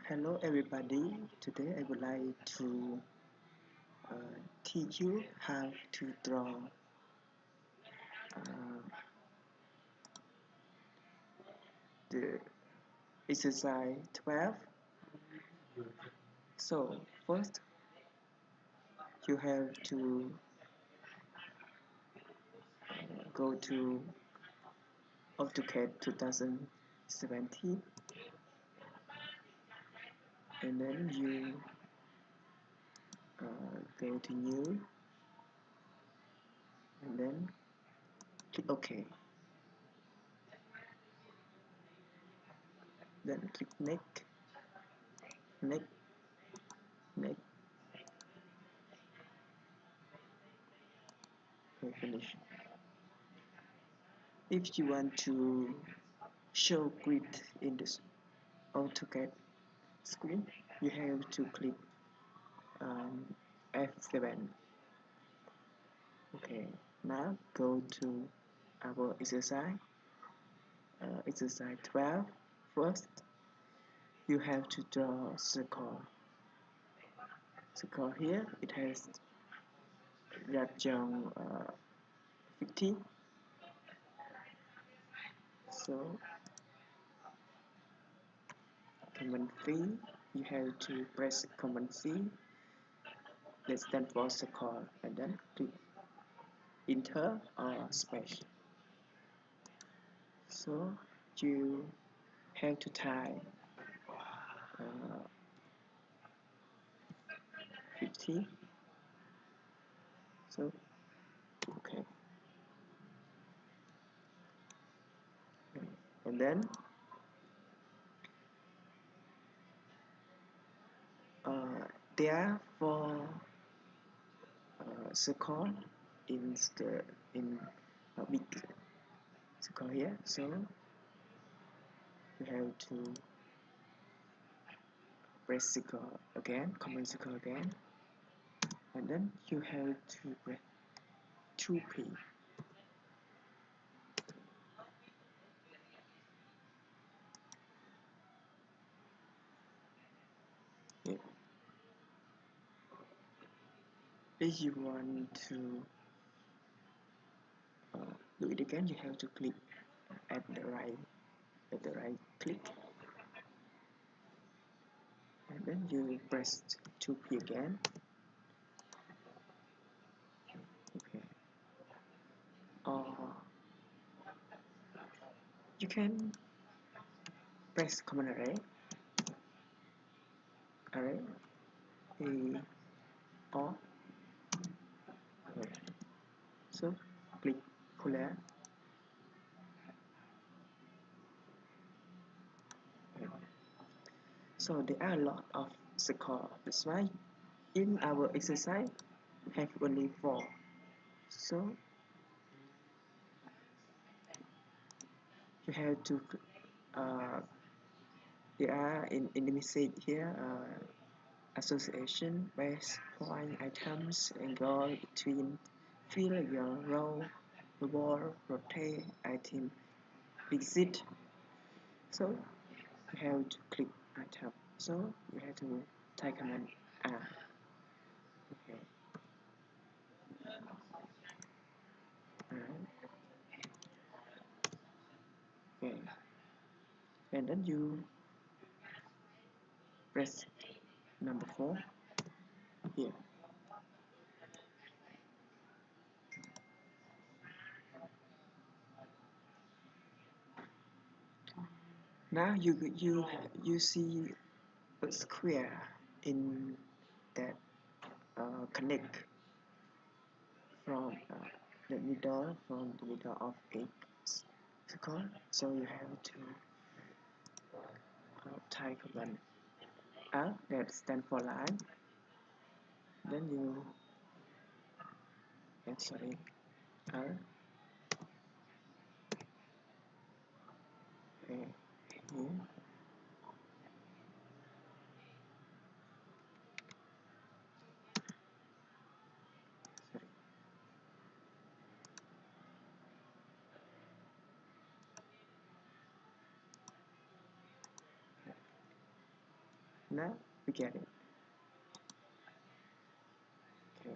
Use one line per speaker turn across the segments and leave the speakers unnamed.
Hello everybody. Today I would like to teach you how to draw uh, the exercise 12. So first you have to go to Autocad 2017 and then you go to new and then click OK. Then click next, next, next. Okay, finish. If you want to show grid in this AutoCAD screen, you have to click F7. Okay, now go to our exercise 12. First, you have to draw a circle. Circle here, it has radius 50. So, Command C, you have to press Command C. That stands for circle, and then click Enter or Space. So, you have to type 50. So, okay. And then there are four circle in a big circle here, so you have to press circle again, command circle again, and then you have to press 2p. Yeah. If you want to do it again, you have to click at the right click, and then you press 2p again. Okay. Or you can press command array, A, or so click clear. So there are a lot of circles. That's why in our exercise we have only 4. So you have to there are in the message here association, base, point, items, angle between, fill your row, wall, rotate, item, exit. So you have to click item. So you have to type command R. Okay. Okay. And then you press number 4 here. Now you see a square in that connect from the middle of a circle. So you have to type command R that stands for line. Then you sorry R A here. now we get it. Okay,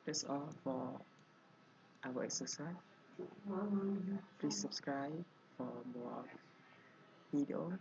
that's all for our exercise. Please subscribe for more video.